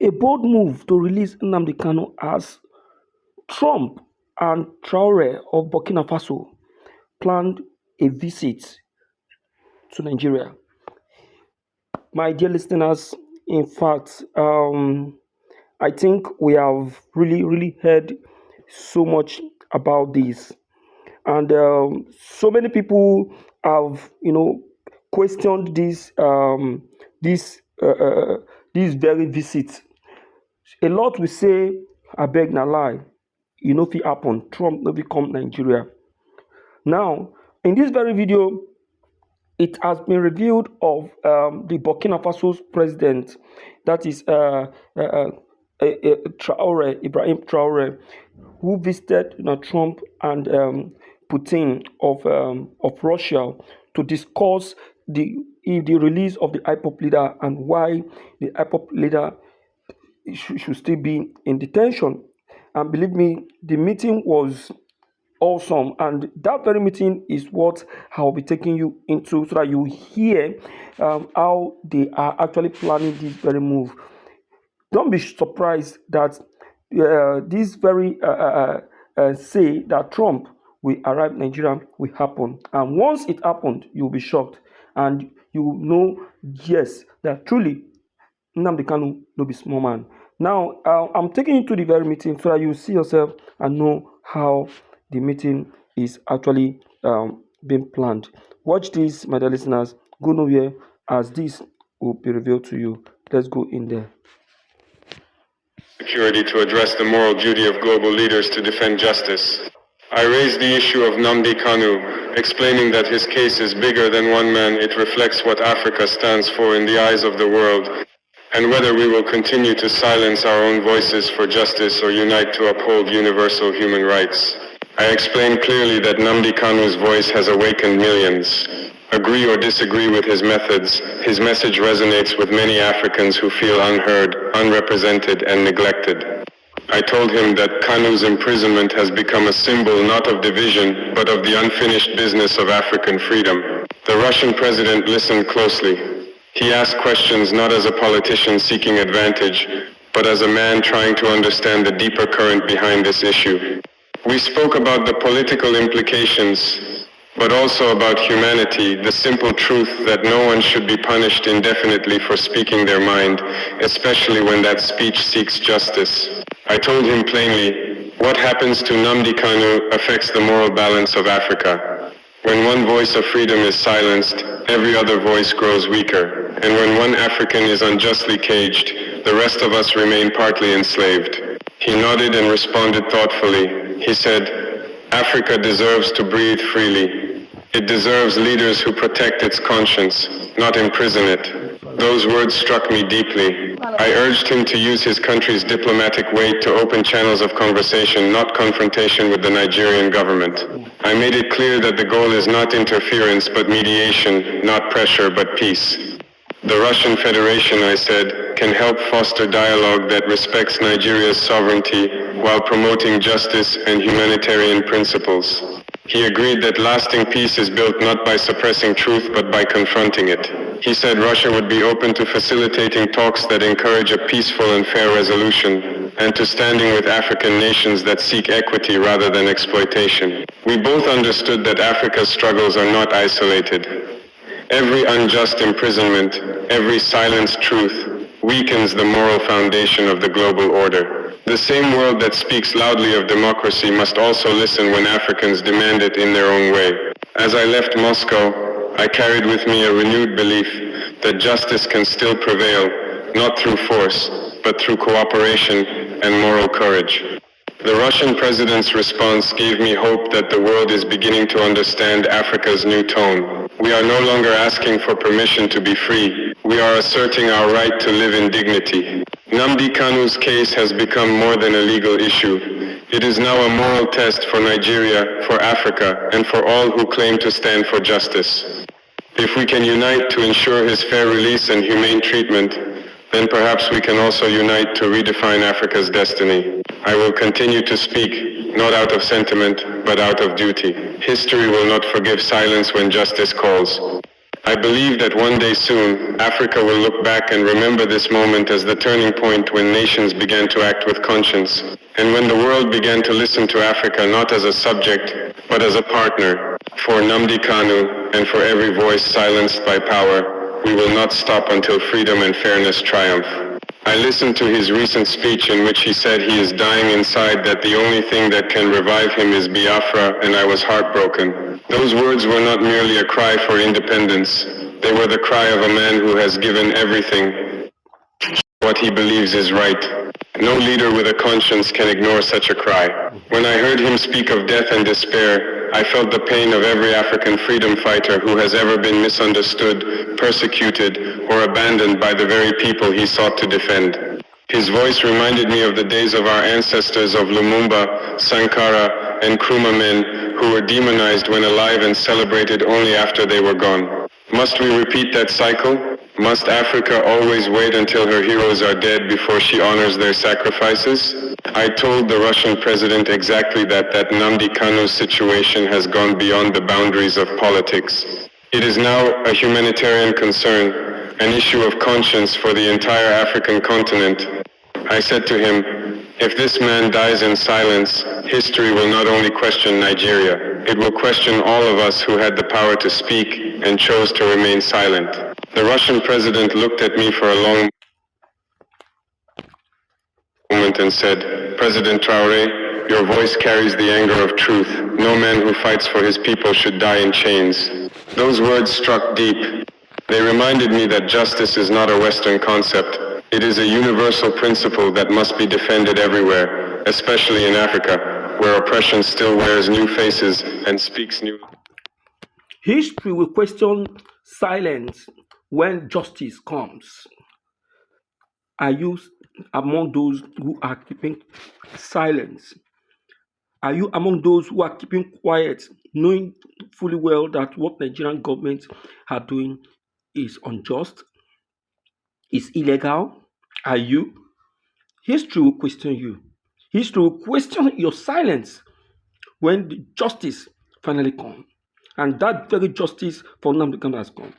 A bold move to release Nnamdi Kanu as Trump and Traore of Burkina Faso planned a visit to Nigeria. My dear listeners, in fact, I think we have really heard so much about this, and so many people have, questioned this this very visit. A lot will say, "I beg na lie, if it happen, Trump no fit come Nigeria." Now, in this very video, it has been revealed of the Burkina Faso's president, that is Traore, Ibrahim Traore, who visited Trump and Putin of Russia to discuss the release of the IPOP leader and why the IPOP leader should still be in detention. And believe me, the meeting was awesome, and that very meeting is what I'll be taking you into, so that you hear how they are actually planning this very move. Don't be surprised that this very say that Trump will arrive in Nigeria will happen, and once it happened, you'll be shocked, and you will know, yes, that truly Nnamdi Kanu no be small man. Now, I'm taking you to the very meeting so that you see yourself and know how the meeting is actually being planned. Watch this, my dear listeners. Go nowhere, as this will be revealed to you. Let's go in there. Security to address the moral duty of global leaders to defend justice. I raised the issue of Nnamdi Kanu, explaining that his case is bigger than one man. It reflects what Africa stands for in the eyes of the world, and whether we will continue to silence our own voices for justice or unite to uphold universal human rights. I explained clearly that Nnamdi Kanu's voice has awakened millions. Agree or disagree with his methods, his message resonates with many Africans who feel unheard, unrepresented, and neglected. I told him that Kanu's imprisonment has become a symbol not of division, but of the unfinished business of African freedom. The Russian president listened closely. He asked questions not as a politician seeking advantage, but as a man trying to understand the deeper current behind this issue. We spoke about the political implications, but also about humanity, the simple truth that no one should be punished indefinitely for speaking their mind, especially when that speech seeks justice. I told him plainly, what happens to Nnamdi Kanu affects the moral balance of Africa. When one voice of freedom is silenced, every other voice grows weaker. And when one African is unjustly caged, the rest of us remain partly enslaved. He nodded and responded thoughtfully. He said, Africa deserves to breathe freely. It deserves leaders who protect its conscience, not imprison it. Those words struck me deeply. I urged him to use his country's diplomatic weight to open channels of conversation, not confrontation with the Nigerian government. I made it clear that the goal is not interference, but mediation, not pressure, but peace. The Russian Federation, I said, can help foster dialogue that respects Nigeria's sovereignty while promoting justice and humanitarian principles. He agreed that lasting peace is built not by suppressing truth but by confronting it. He said Russia would be open to facilitating talks that encourage a peaceful and fair resolution, and to standing with African nations that seek equity rather than exploitation. We both understood that Africa's struggles are not isolated. Every unjust imprisonment, every silenced truth, weakens the moral foundation of the global order. The same world that speaks loudly of democracy must also listen when Africans demand it in their own way. As I left Moscow, I carried with me a renewed belief that justice can still prevail, not through force, but through cooperation and moral courage. The Russian president's response gave me hope that the world is beginning to understand Africa's new tone. We are no longer asking for permission to be free. We are asserting our right to live in dignity. Nnamdi Kanu's case has become more than a legal issue. It is now a moral test for Nigeria, for Africa, and for all who claim to stand for justice. If we can unite to ensure his fair release and humane treatment, then perhaps we can also unite to redefine Africa's destiny. I will continue to speak, not out of sentiment, but out of duty. History will not forgive silence when justice calls. I believe that one day soon, Africa will look back and remember this moment as the turning point when nations began to act with conscience, and when the world began to listen to Africa not as a subject, but as a partner. For Nnamdi Kanu, and for every voice silenced by power, we will not stop until freedom and fairness triumph. I listened to his recent speech in which he said he is dying inside, that the only thing that can revive him is Biafra, and I was heartbroken. Those words were not merely a cry for independence. They were the cry of a man who has given everything, what he believes is right. No leader with a conscience can ignore such a cry. When I heard him speak of death and despair, I felt the pain of every African freedom fighter who has ever been misunderstood, persecuted, or abandoned by the very people he sought to defend. His voice reminded me of the days of our ancestors of Lumumba, Sankara, and Nkrumah, men who were demonized when alive and celebrated only after they were gone. Must we repeat that cycle? Must Africa always wait until her heroes are dead before she honors their sacrifices? I told the Russian president exactly that Nnamdi Kanu's situation has gone beyond the boundaries of politics. It is now a humanitarian concern, an issue of conscience for the entire African continent. I said to him, if this man dies in silence, history will not only question Nigeria, it will question all of us who had the power to speak and chose to remain silent. The Russian president looked at me for a long moment and said, President Traoré, your voice carries the anger of truth. No man who fights for his people should die in chains. Those words struck deep. They reminded me that justice is not a Western concept. It is a universal principle that must be defended everywhere, especially in Africa, where oppression still wears new faces and speaks new. History will question silence when justice comes. Are you among those who are keeping silence? Are you among those who are keeping quiet, knowing fully well that what Nigerian government are doing is unjust, is illegal? Are you? History will question you. History will question your silence when the justice finally comes. And that very justice for Nnamdi Kanu has come.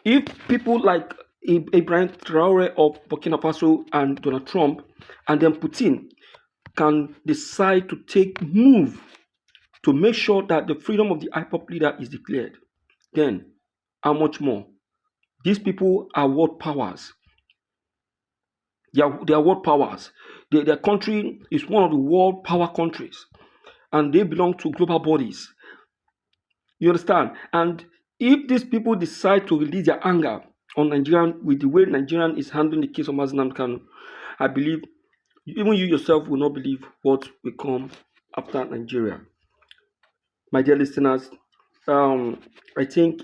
If people like Ibrahim Traore of Burkina Faso and Donald Trump and then Putin can decide to take move to make sure that the freedom of the IPOP leader is declared, then how much more? These people are world powers. They are world powers. Their country is one of the world power countries, and they belong to global bodies. You understand? And if these people decide to release their anger on Nigerian with the way Nigerian is handling the case of Nnamdi Kanu, I believe even you yourself will not believe what will come after Nigeria. My dear listeners, I think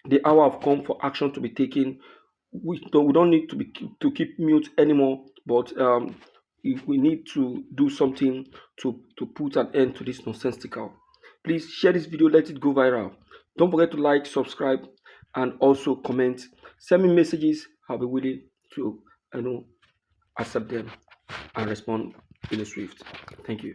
the hour have come for action to be taken. We don't need to keep mute anymore, but we need to do something to put an end to this nonsensical. Please share this video, let it go viral. Don't forget to like, subscribe, and also comment. Send me messages. I'll be willing to accept them and respond in a swift. Thank you.